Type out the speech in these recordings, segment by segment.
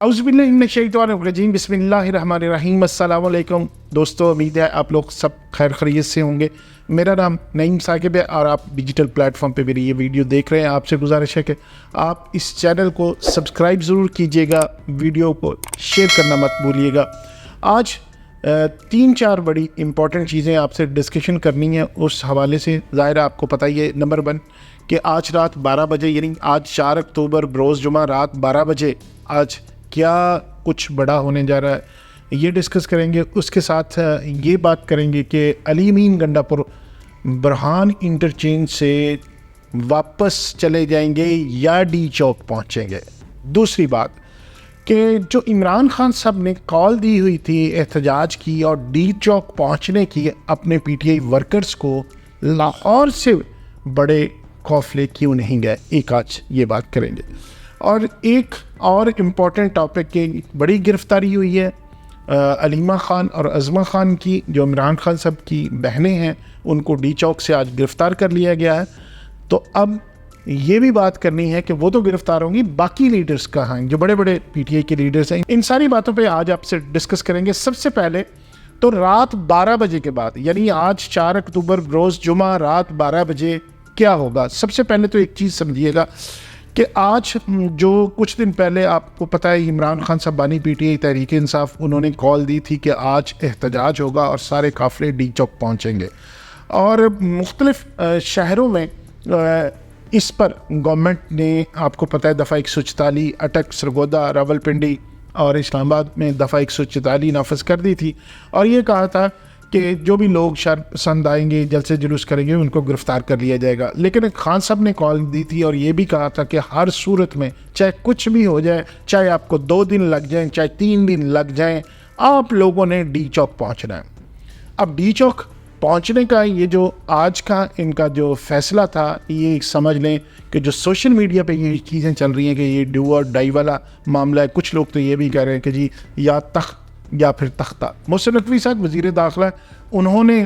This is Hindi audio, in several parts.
औज़ुबिल्लाहिमिनश्शैतानिर्रजीम बिस्मिल्लाहिर्रहमानिर्रहीम अस्सलाम वालेकुम दोस्तों, उम्मीद है आप लोग सब खैर खैरियत से होंगे। मेरा नाम नईम साकिब है और आप डिजिटल प्लेटफॉर्म पे मेरी ये वीडियो देख रहे हैं। आपसे गुजारिश है कि आप इस चैनल को सब्सक्राइब ज़रूर कीजिएगा, वीडियो को शेयर करना मत भूलिएगा। आज 3-4 बड़ी इंपॉर्टेंट चीज़ें आपसे डिस्कशन करनी है। उस हवाले से ज़ाहिर आपको पता ही है, नंबर 1 कि आज रात 12 बजे यानी आज 4 अक्टूबर बरोज़ जुमा रात 12 बजे आज क्या कुछ बड़ा होने जा रहा है, ये डिस्कस करेंगे। उसके साथ ये बात करेंगे कि अली अमीन गंडापुर बुरहान इंटरचेंज से वापस चले जाएंगे या डी चौक पहुंचेंगे। दूसरी बात कि जो इमरान खान साहब ने कॉल दी हुई थी एहतजाज की और डी चौक पहुंचने की अपने पीटीआई वर्कर्स को, लाहौर से बड़े काफिले क्यों नहीं गए, एक आज ये बात करेंगे। और एक और इम्पॉर्टेंट टॉपिक की बड़ी गिरफ्तारी हुई है अलीमा ख़ान और अज़मा ख़ान की, जो इमरान खान साहब की बहनें हैं, उनको डी चौक से आज गिरफ़्तार कर लिया गया है। तो अब ये भी बात करनी है कि वो तो गिरफ़्तार होंगी, बाकी लीडर्स कहाँ हैं, जो बड़े बड़े पीटीआई के लीडर्स हैं। इन सारी बातों पे आज आपसे डिस्कस करेंगे। सबसे पहले तो रात 12 बजे के बाद यानी आज 4 अक्टूबर रोज़ जुमा रात 12 बजे क्या होगा। सबसे पहले तो एक चीज़ समझिएगा कि आज जो कुछ दिन पहले आपको पता है इमरान खान साहब बानी पीटीआई तहरीक इंसाफ, उन्होंने कॉल दी थी कि आज एहतजाज होगा और सारे काफ़िले डी चौक पहुँचेंगे। और मुख्तलिफ शहरों में इस पर गवर्नमेंट ने, आपको पता है, दफ़ा 144 अटक, सरगोदा, रावलपिंडी और इस्लामाबाद में दफ़ा 144 नाफज कर दी थी और ये कहा था कि जो भी लोग शर पसंद आएंगे, जलसे जुलूस करेंगे, उनको गिरफ़्तार कर लिया जाएगा। लेकिन खान साहब ने कॉल दी थी और ये भी कहा था कि हर सूरत में चाहे कुछ भी हो जाए, चाहे आपको 2 दिन लग जाएं, चाहे 3 दिन लग जाएं, आप लोगों ने डी चौक पहुंचना है। अब डी चौक पहुंचने का ये जो आज का इनका जो फैसला था, ये समझ लें कि जो सोशल मीडिया पे ये चीज़ें चल रही हैं कि ये डू और डाई वाला मामला है। कुछ लोग तो ये भी कह रहे हैं कि जी या तख्त या फिर तख्ता। मोहसिन नकवी साहब वज़ीर दाखिला, उन्होंने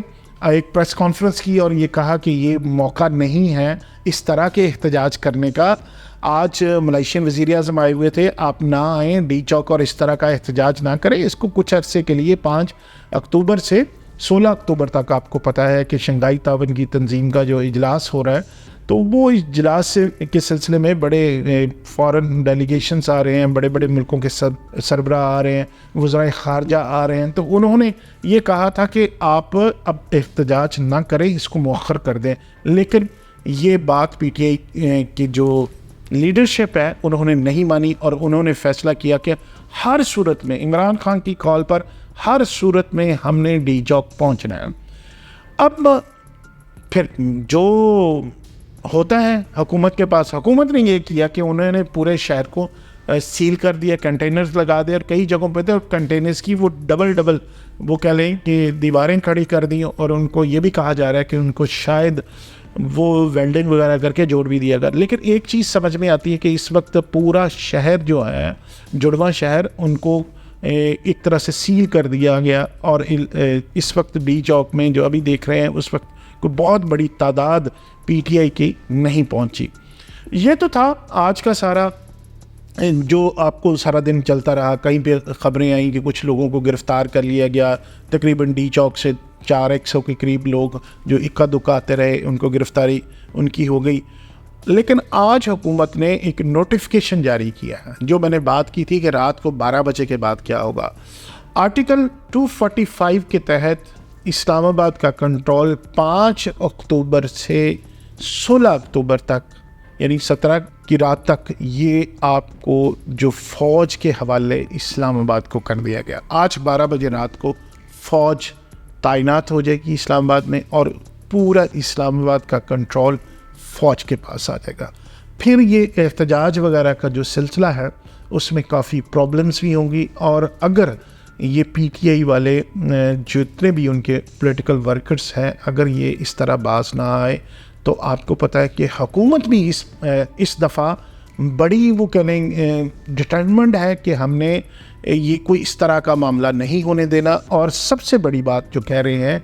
एक प्रेस कॉन्फ्रेंस की और ये कहा कि ये मौका नहीं है इस तरह के एहतजाज करने का। आज मलेशियन वज़ीर आज़म आए हुए थे, आप ना आएँ डी चौक और इस तरह का एहतजाज ना करें। इसको कुछ अरसे के लिए 5 अक्टूबर से 16 अक्टूबर तक, आपको पता है कि शंघाई तावन की तंजीम का जो इजलास हो रहा है, तो वो इजलास के सिलसिले में बड़े फ़ॉरेन डेलीगेशंस आ रहे हैं, बड़े बड़े मुल्कों के सरबरा आ रहे हैं, वज़राए ख़ारजा आ रहे हैं। तो उन्होंने ये कहा था कि आप अब एहतजाज ना करें, इसको मौखर कर दें। लेकिन ये बात पीटीआई की जो लीडरशिप है उन्होंने नहीं मानी और उन्होंने फ़ैसला किया कि हर सूरत में इमरान खान की कॉल पर हर सूरत में हमने डी चौक पहुँचना है। अब फिर जो होता है हुकूमत के पास, हुकूमत ने ये किया कि उन्होंने पूरे शहर को सील कर दिया, कंटेनर्स लगा दिए और कई जगहों पे तो कंटेनर्स की वो डबल वो कह लें कि दीवारें खड़ी कर दी और उनको ये भी कहा जा रहा है कि उनको शायद वो वेल्डिंग वगैरह करके जोड़ भी दिया गया। लेकिन एक चीज़ समझ में आती है कि इस वक्त पूरा शहर जो है, जुड़वा शहर, उनको एक तरह से सील कर दिया गया और इस वक्त डी चौक में जो अभी देख रहे हैं उस वक्त कोई बहुत बड़ी तादाद पीटीआई की नहीं पहुंची। ये तो था आज का सारा जो आपको सारा दिन चलता रहा। कहीं पे ख़बरें आई कि कुछ लोगों को गिरफ़्तार कर लिया गया, तकरीबन डी चौक से 400 के करीब लोग जो इक्का दुक्का आते रहे, उनको गिरफ़्तारी उनकी हो गई। लेकिन आज हुकूमत ने एक नोटिफिकेशन जारी किया है, जो मैंने बात की थी कि रात को 12 बजे के बाद क्या होगा। आर्टिकल 245 के तहत इस्लामाबाद का कंट्रोल 5 अक्टूबर से 16 अक्टूबर तक यानी 17 की रात तक ये आपको जो फ़ौज के हवाले इस्लामाबाद को कर दिया गया। आज 12 बजे रात को फ़ौज तैनात हो जाएगी इस्लामाबाद में और पूरा इस्लामाबाद का कंट्रोल फ़ौज के पास आ जाएगा। फिर ये एहतजाज वगैरह का जो सिलसिला है उसमें काफ़ी प्रॉब्लम्स भी होंगी और अगर ये पीटीआई वाले जितने भी उनके पॉलिटिकल वर्कर्स हैं, अगर ये इस तरह बाज ना आए तो आपको पता है कि हुकूमत भी इस दफ़ा बड़ी वो कहें डिटरमिन्ड है कि हमने ये कोई इस तरह का मामला नहीं होने देना। और सबसे बड़ी बात जो कह रहे हैं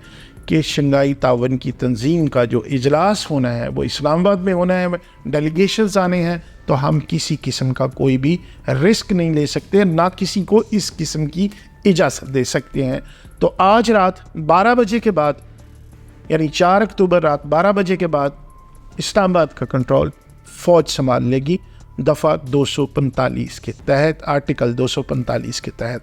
कि शंघाई तावन की तंजीम का जो इजलास होना है वो इस्लामाबाद में होना है, डेलीगेशंस आने हैं, तो हम किसी किस्म का कोई भी रिस्क नहीं ले सकते, ना किसी को इस किस्म की इजाज़त दे सकते हैं। तो आज रात 12 बजे के बाद, यानी 4 अक्टूबर रात 12 बजे के बाद इस्लामाबाद का कंट्रोल फ़ौज संभाल लेगी, दफ़ा 245 के तहत, आर्टिकल 245 के तहत।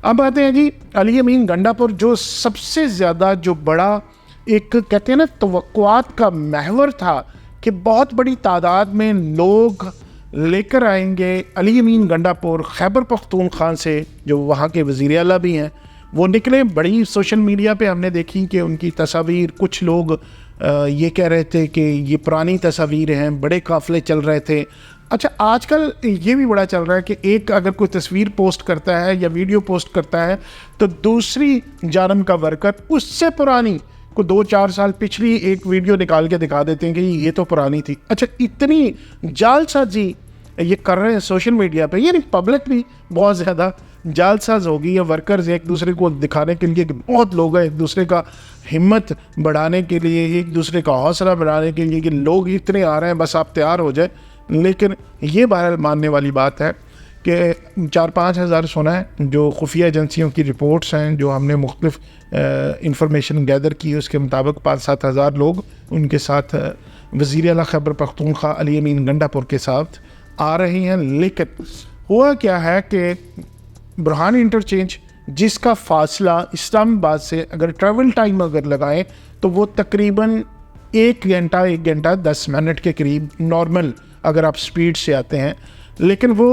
अब आते हैं जी अली अमीन गंडापुर, जो सबसे ज़्यादा जो बड़ा एक कहते हैं ना तवक्कुआत का महवर था कि बहुत बड़ी तादाद में लोग लेकर आएंगे अली अमीन गंडापुर खैबर पख्तूनख्वा से, जो वहाँ के वज़ीर आला भी हैं, वो निकले। बड़ी सोशल मीडिया पे हमने देखी कि उनकी तस्वीर, कुछ लोग ये कह रहे थे कि ये पुरानी तस्वीर हैं, बड़े काफ़िले चल रहे थे। अच्छा, आजकल ये भी बड़ा चल रहा है कि एक अगर कोई तस्वीर पोस्ट करता है या वीडियो पोस्ट करता है तो दूसरी जानब का वर्कर उससे पुरानी को 2-4 साल पिछली एक वीडियो निकाल के दिखा देते हैं कि ये तो पुरानी थी। अच्छा, इतनी जालसाजी ये कर रहे हैं सोशल मीडिया पे, यानी पब्लिक भी बहुत ज़्यादा जालसाज होगी, या वर्कर्स एक दूसरे को दिखाने के लिए कि बहुत लोग हैं, एक दूसरे का हिम्मत बढ़ाने के लिए, एक दूसरे का हौसला बढ़ाने के लिए कि लोग इतने आ रहे हैं, बस आप तैयार हो जाए। लेकिन ये बहरहाल मानने वाली बात है कि 4-5 हज़ार सुना है, जो खुफिया एजेंसियों की रिपोर्ट्स हैं, जो हमने मुख्तलिफ इंफॉर्मेशन गैदर की, उसके मुताबिक 5-7 हज़ार लोग उनके साथ वज़ीर आला खैबर पख्तूनख्वा अली अमीन गंडापुर के साथ आ रहे हैं। लेकिन हुआ क्या है कि बुरहान इंटरचेंज, जिसका फ़ासला इस्लामाबाद से अगर ट्रैवल टाइम अगर लगाएं तो वो तकरीबन 1 घंटा 10 मिनट के करीब नॉर्मल अगर आप स्पीड से आते हैं। लेकिन वो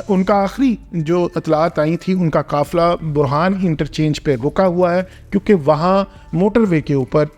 उनका आखिरी जो इतलात आई थी, उनका काफ़िला बुरहान इंटरचेंज पे रुका हुआ है, क्योंकि वहाँ मोटरवे के ऊपर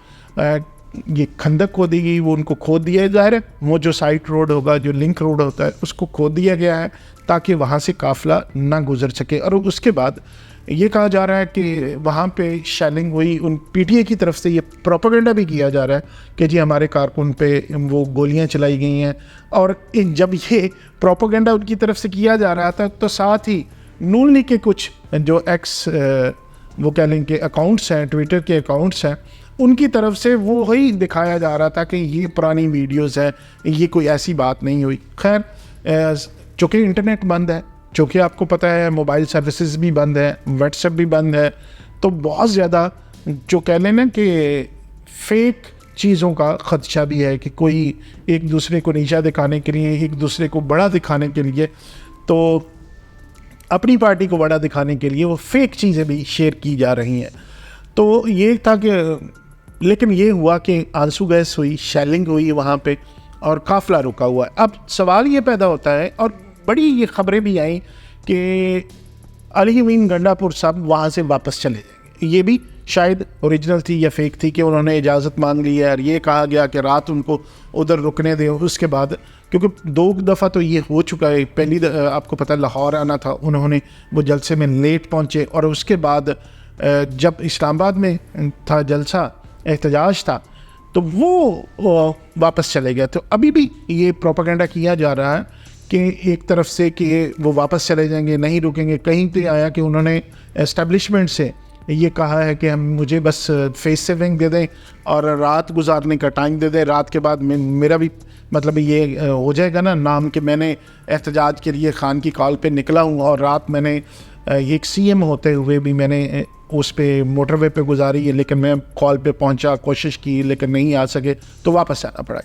ये खंदक खोदी गई, वो उनको खोद दिया, ज़ाहिर है वो जो साइड रोड होगा, जो लिंक रोड होता है, उसको खोद दिया गया है ताकि वहाँ से काफ़िला ना गुजर सके। और उसके बाद ये कहा जा रहा है कि वहाँ पे शेलिंग हुई, उन पीटीए की तरफ से ये प्रोपेगेंडा भी किया जा रहा है कि जी हमारे कारकुन पे वो गोलियाँ चलाई गई हैं। और जब ये प्रोपेगेंडा उनकी तरफ से किया जा रहा था तो साथ ही नून लीग के कुछ जो वो कह लें कि अकाउंट्स हैं, ट्विटर के अकाउंट्स हैं, उनकी तरफ से वो ही दिखाया जा रहा था कि ये पुरानी वीडियोस है, ये कोई ऐसी बात नहीं हुई। खैर, चूँकि इंटरनेट बंद है, चूँकि आपको पता है मोबाइल सर्विसेज भी बंद है, व्हाट्सएप भी बंद है, तो बहुत ज़्यादा जो कह लें ना कि फेक चीज़ों का ख़दशा भी है कि कोई एक दूसरे को नीचा दिखाने के लिए, एक दूसरे को बड़ा दिखाने के लिए, तो अपनी पार्टी को बड़ा दिखाने के लिए वो फेक चीज़ें भी शेयर की जा रही हैं। तो ये था कि लेकिन ये हुआ कि आंसू गैस हुई, शेलिंग हुई वहाँ पे, और काफ़िला रुका हुआ है। अब सवाल ये पैदा होता है, और बड़ी ये ख़बरें भी आई कि अली अमीन गंडापुर साहब वहाँ से वापस चले जाएंगे। ये भी शायद ओरिजिनल थी या फेक थी कि उन्होंने इजाज़त मांग ली है, और ये कहा गया कि रात उनको उधर रुकने दें। उसके बाद क्योंकि 2 दफ़ा तो ये हो चुका है, पहली आपको पता लाहौर आना था, उन्होंने वो जलसे में लेट पहुँचे, और उसके बाद जब इस्लामाबाद में था जलसा, एहतजाज था, तो वो वापस चले गए। तो अभी भी ये प्रोपेगेंडा किया जा रहा है कि एक तरफ से कि वो वापस चले जाएंगे, नहीं रुकेंगे। कहीं तो आया कि उन्होंने एस्टेब्लिशमेंट से ये कहा है कि हम मुझे बस फेस सेविंग दे दें और रात गुजारने का टाइम दे दें, रात के बाद मेरा भी मतलब ये हो जाएगा ना नाम कि मैंने एहतजाज के लिए खान की कॉल पे निकला हूँ, और रात मैंने एक सीएम होते हुए भी मैंने उस पे मोटरवे पे गुजारी है, लेकिन मैं कॉल पे पहुंचा, कोशिश की, लेकिन नहीं आ सके, तो वापस आना पड़ा।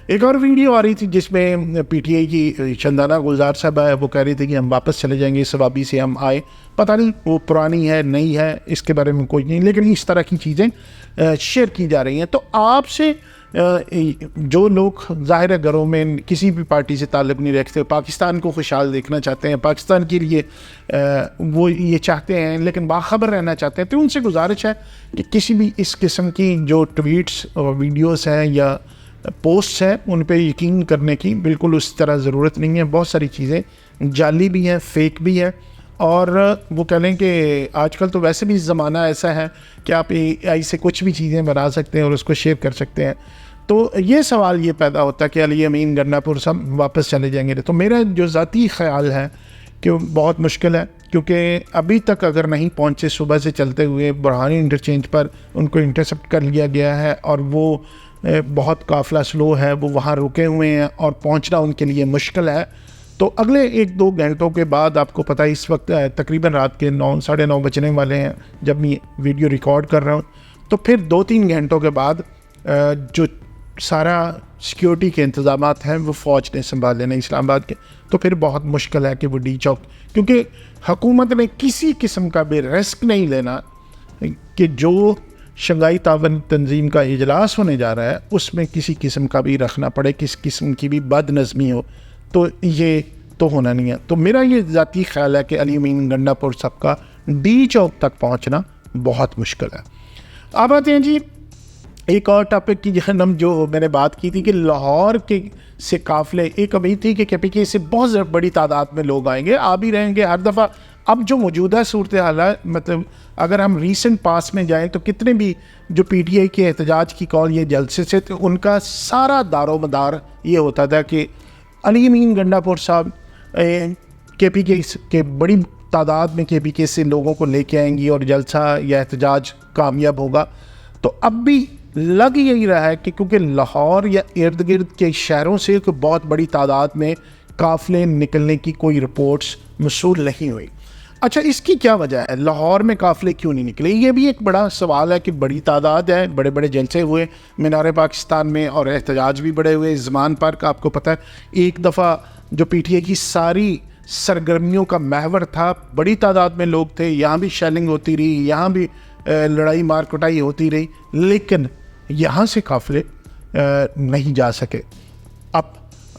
एक और वीडियो आ रही थी जिसमें पीटीआई की चंदना गुलजार साहब है, वो कह रही थी कि हम वापस चले जाएंगे, सवाबी से हम आए। पता नहीं वो पुरानी है नई है, इसके बारे में कोई नहीं, लेकिन इस तरह की चीज़ें शेयर की जा रही हैं। तो आपसे जो लोग ज़ाहिर है घरों में किसी भी पार्टी से ताल्लुक़ नहीं रखते, पाकिस्तान को खुशहाल देखना चाहते हैं, पाकिस्तान के लिए वो ये चाहते हैं, लेकिन बाखबर रहना चाहते हैं, तो उनसे गुजारिश है कि किसी भी इस किस्म की जो ट्वीट्स और वीडियोस हैं या पोस्ट्स हैं उन पे यकीन करने की बिल्कुल उस तरह ज़रूरत नहीं है। बहुत सारी चीज़ें जाली भी हैं, फेक भी है, और वो कह लें कि आजकल तो वैसे भी ज़माना ऐसा है कि आप AI से कुछ भी चीज़ें बना सकते हैं और उसको शेयर कर सकते हैं। तो ये सवाल ये पैदा होता है कि अली अमीन गंडापुर सब वापस चले जाएंगे। तो मेरा जो ज़ाती ख़्याल है कि बहुत मुश्किल है, क्योंकि अभी तक अगर नहीं पहुँचे, सुबह से चलते हुए बुरहानी इंटरचेंज पर उनको इंटरसेप्ट कर लिया गया है, और वो बहुत काफ़िला स्लो है, वो वहाँ रुके हुए हैं और पहुँचना उनके लिए मुश्किल है। तो अगले 1-2 घंटों के बाद, आपको पता है इस वक्त तकरीबन रात के 9 साढ़े 9 बजने वाले हैं जब मैं वीडियो रिकॉर्ड कर रहा हूँ, तो फिर 2-3 घंटों के बाद जो सारा सिक्योरिटी के इंतज़ामात हैं वो फ़ौज ने संभाल लेना इस्लामाबाद के, तो फिर बहुत मुश्किल है कि वो डी चौक, क्योंकि हुकूमत ने किसी किस्म का भी रिस्क नहीं लेना कि जो शंघाई तावन तंजीम का इजलास होने जा रहा है उसमें किसी किस्म का भी रखना पड़े, किस किस्म की भी बदनज़मी हो, तो ये तो होना नहीं है। तो मेरा ये ज़ाती ख्याल है कि अली अमीन गंडापुर साहब का डी चौक तक पहुँचना बहुत मुश्किल है। अब आते हैं जी एक और टॉपिक की, जहनम जो मैंने बात की थी कि लाहौर के से काफ़िले, एक उम्मीद थी कि KPK से बहुत बड़ी तादाद में लोग आएंगे, आ भी रहेंगे हर दफ़ा। अब जो मौजूदा सूरत हाल है, मतलब अगर हम रीसेंट पास में जाएं तो कितने भी जो PTI के एहतजाज की कॉल ये जलसे से, तो उनका सारा दारोमदार ये होता था कि अली अमीन गंडापुर साहब KPK के बड़ी तादाद में KPK से लोगों को लेके आएंगी और जलसा या एहतजाज कामयाब होगा। तो अब भी लग यही रहा है कि क्योंकि लाहौर या इर्द गिर्द के शहरों से एक बहुत बड़ी तादाद में काफ़िले निकलने की कोई रिपोर्ट्स मौसूल नहीं हुई। अच्छा, इसकी क्या वजह है? लाहौर में काफ़िले क्यों नहीं निकले? ये भी एक बड़ा सवाल है कि बड़ी तादाद है, बड़े बड़े जलसे हुए मीनार पाकिस्तान में और एहतजाज भी बड़े हुए। ज़मान पार्क आपको पता है एक दफ़ा जो PTI की सारी सरगर्मियों का महवर था, बड़ी तादाद में लोग थे, यहाँ भी शेलिंग होती रही, यहाँ भी लड़ाई मार कुटाई होती रही, लेकिन यहाँ से काफ़िले नहीं जा सके। अब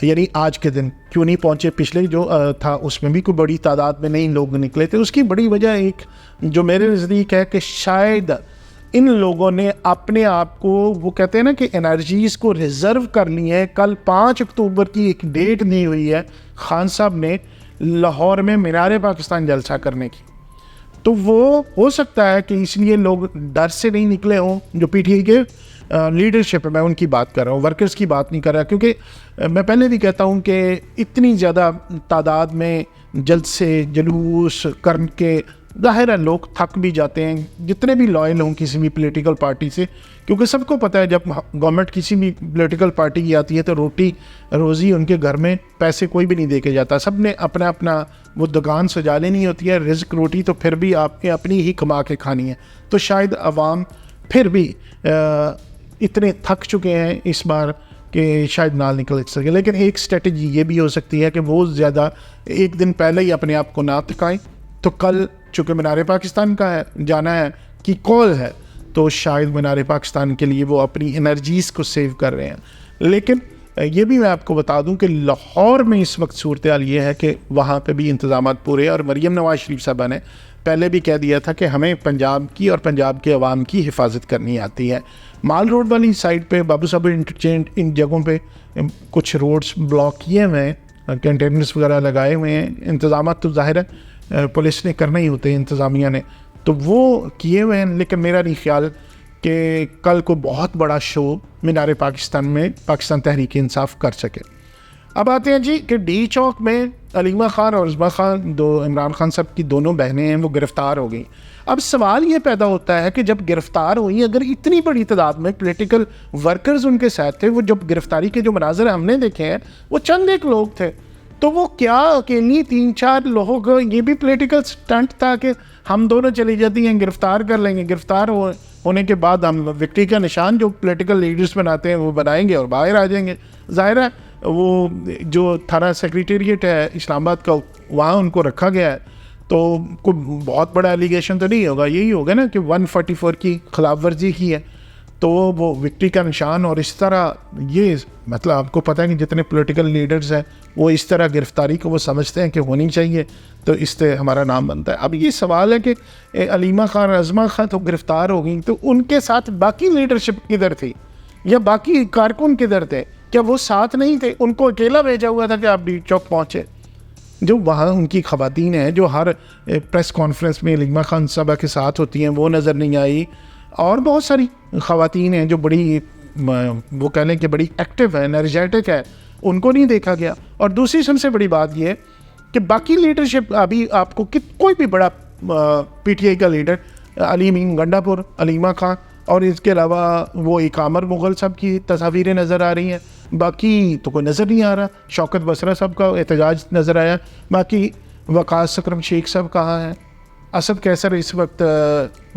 यानी आज के दिन क्यों नहीं पहुँचे? पिछले जो था उसमें भी कोई बड़ी तादाद में नहीं लोग निकले थे। उसकी बड़ी वजह एक जो मेरे नज़दीक है कि शायद इन लोगों ने अपने आप को, वो कहते हैं ना कि एनर्जीज़ को रिज़र्व कर ली है। कल 5 अक्टूबर की एक डेट दी हुई है खान साहब ने लाहौर में मीनार पाकिस्तान जलसा करने की, तो वो हो सकता है कि इसलिए लोग डर से नहीं निकले हों। जो PTI के लीडरशिप है, मैं उनकी बात कर रहा हूँ, वर्कर्स की बात नहीं कर रहा, क्योंकि मैं पहले भी कहता हूँ कि इतनी ज़्यादा तादाद में जलसे जुलूस करके ज़ाहिर है लोग थक भी जाते हैं, जितने भी लॉयल हों किसी भी पॉलिटिकल पार्टी से, क्योंकि सबको पता है जब गवर्नमेंट किसी भी पॉलिटिकल पार्टी की आती है तो रोटी रोज़ी उनके घर में पैसे कोई भी नहीं दे के जाता, सब ने अपना अपना वो दुकान सजा लेनी होती है, रिज़्क रोटी तो फिर भी आपने अपनी ही कमा के खानी है। तो शायद अवाम फिर भी इतने थक चुके हैं इस बार कि शायद ना निकल सके। लेकिन एक स्ट्रेटजी ये भी हो सकती है कि वो ज़्यादा एक दिन पहले ही अपने आप को ना थकाएं, तो कल चूँकि मीनार पाकिस्तान का है, जाना है कि कॉल है, तो शायद मीनार पाकिस्तान के लिए वो अपनी एनर्जीज़ को सेव कर रहे हैं। लेकिन ये भी मैं आपको बता दूं कि लाहौर में इस वक्त सूरत हाल ये है कि वहाँ पे भी इंतज़ामात पूरे, और मरीम नवाज़ शरीफ साहबा ने पहले भी कह दिया था कि हमें पंजाब की और पंजाब के अवाम की हिफाजत करनी आती है। माल रोड वाली साइड पे, बाबू साहब इंटरचेंज, इन जगहों पे कुछ रोड्स ब्लॉक किए हुए हैं, कंटेनर्स वगैरह लगाए हुए हैं। इंतज़ामात तो ज़ाहिर है पुलिस ने करना ही होते हैं, इंतज़ामिया ने तो वो किए हुए हैं, लेकिन मेरा नहीं ख्याल कि कल को बहुत बड़ा शो मीनार पाकिस्तान में पाकिस्तान तहरीक इंसाफ कर सके। अब आते हैं जी कि डी चौक में अलीमा खान और उज़मा खान, दो इमरान खान साहब की दोनों बहनें हैं, वो गिरफ़्तार हो गई। अब सवाल ये पैदा होता है कि जब गिरफ़्तार हुई, अगर इतनी बड़ी तादाद में पॉलिटिकल वर्कर्स उनके साथ थे, वो जब गिरफ़्तारी के जो मनाज़र हमने देखे हैं वो चंद एक लोग थे, तो वो क्या अकेली 3-4 लोग, ये भी पॉलिटिकल स्टंट था कि हम दोनों चली जाती हैं, गिरफ़्तार कर लेंगे, गिरफ़्तार होने के बाद हम विक्ट्री का निशान जो पॉलिटिकल लीडर्स बनाते हैं वो बनाएंगे और बाहर आ जाएंगे। ज़ाहिर है वो जो थाना सेक्रेटेरिएट है इस्लामाबाद का, वहाँ उनको रखा गया है, तो कोई बहुत बड़ा एलिगेशन तो नहीं होगा, यही होगा ना कि 144 की खिलाफ वर्जी की है, तो वो विक्ट्री का निशान। और इस तरह ये मतलब आपको पता है कि जितने पॉलिटिकल लीडर्स हैं वो इस तरह गिरफ़्तारी को वो समझते हैं कि होनी चाहिए, तो इससे हमारा नाम बनता है। अब ये सवाल है कि अलीमा खान और उज़मा खान तो गिरफ़्तार हो गई, तो उनके साथ बाकी लीडरशिप किधर थी या बाकी कारकुन किधर थे? क्या वो साथ नहीं थे? उनको अकेला भेजा हुआ था कि आप डी चौक पहुँचे? जो वहाँ उनकी ख़वातीन हैं जो हर प्रेस कॉन्फ्रेंस में अलीमा खान साहबा के साथ होती हैं, वो नज़र नहीं आई, और बहुत सारी ख़वातीन हैं जो बड़ी, वो कह लें कि बड़ी एक्टिव है, एनर्जेटिक है, उनको नहीं देखा गया। और दूसरी सबसे बड़ी बात यह कि बाकी लीडरशिप, अभी आपको कोई भी बड़ा PTI का लीडर, अली अमीन गंडापुर, अलीमा खान और इसके अलावा वो एक आमर मुग़ल साहब की तस्वीरें नज़र आ रही हैं, बाकी तो कोई नज़र नहीं आ रहा। शौकत बसरा साहब का एहतजाज नज़र आया, बाकी वकास अकरम शेख साहब कहाँ हैं? असद कैसर इस वक्त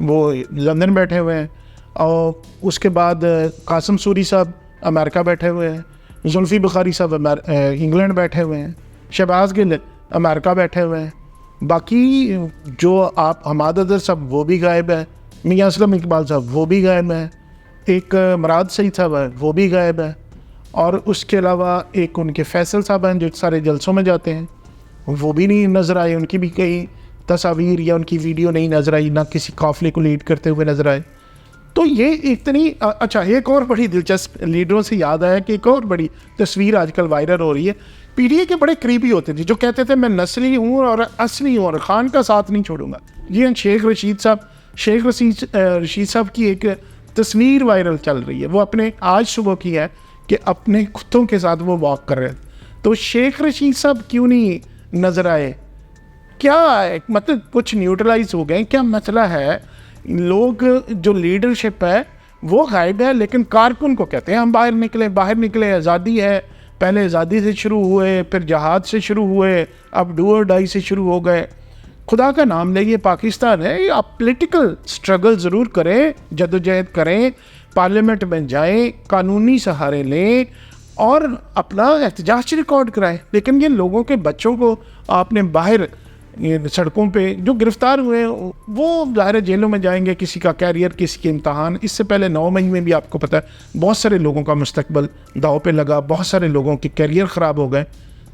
वो लंदन बैठे हुए हैं, और उसके बाद कासिम सूरी साहब अमेरिका बैठे हुए हैं, जुल्फ़ी बुखारी साहब इंग्लैंड बैठे हुए हैं, शहबाज गिल अमेरिका बैठे हुए हैं। बाकी जो आप हमाद अदर साहब वो भी गायब है, मियाँ असलम इकबाल साहब वो भी गायब है, एक मुराद सईद साहब है वो भी गायब है, और उसके अलावा एक उनके फैसल साहब हैं जो सारे जलसों में जाते हैं, वो भी नहीं नज़र आए। उनकी भी कई तस्वीर या उनकी वीडियो नहीं नज़र आई, ना किसी काफ़िले को लीड करते हुए नज़र आए। तो ये इतनी अच्छा, एक और बड़ी दिलचस्प लीडरों से याद आया कि एक और बड़ी तस्वीर आजकल वायरल हो रही है। पीडीए के बड़े करीबी होते थे जो कहते थे मैं नस्ली हूँ और असली हूँ और खान का साथ नहीं छोड़ूंगा। जी हाँ, शेख रशीद साहब की एक तस्वीर वायरल चल रही है, वो अपने आज सुबह की है कि अपने कुत्तों के साथ वो वॉक कर रहे थे। तो शेख रशीद साहब क्यों नहीं नज़र आए? क्या मतलब कुछ न्यूट्रलाइज हो गए? क्या मसला है? लोग जो लीडरशिप है वो गायब है, लेकिन कारकुन को कहते हैं हम बाहर निकले, आज़ादी है। पहले आज़ादी से शुरू हुए, फिर जहाद से शुरू हुए, अब डू और डाई से शुरू हो गए। खुदा का नाम ले, ये पाकिस्तान है। आप पॉलिटिकल स्ट्रगल ज़रूर करें, जदोजहद करें, पार्लियामेंट में जाएं, कानूनी सहारे लें और अपना एहतजाज रिकॉर्ड कराएं। लेकिन ये लोगों के बच्चों को आपने बाहर सड़कों पे जो गिरफ्तार हुए वो ज़ाहिर जेलों में जाएंगे, किसी का कैरियर, किसी के इम्तहान। इससे पहले 9 मई में भी आपको पता है बहुत सारे लोगों का मुस्तकबिल दाव पे लगा, बहुत सारे लोगों के कैरियर ख़राब हो गए।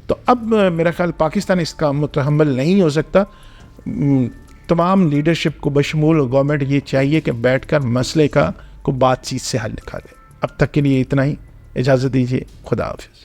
तो अब मेरा ख्याल पाकिस्तान इसका मुतहम्मिल नहीं हो सकता। तमाम लीडरशिप को बशमूल गवर्नमेंट ये चाहिए कि बैठकर मसले का को बातचीत से हल निकाले। अब तक के लिए इतना ही, इजाज़त दीजिए, खुदा हाफिज़।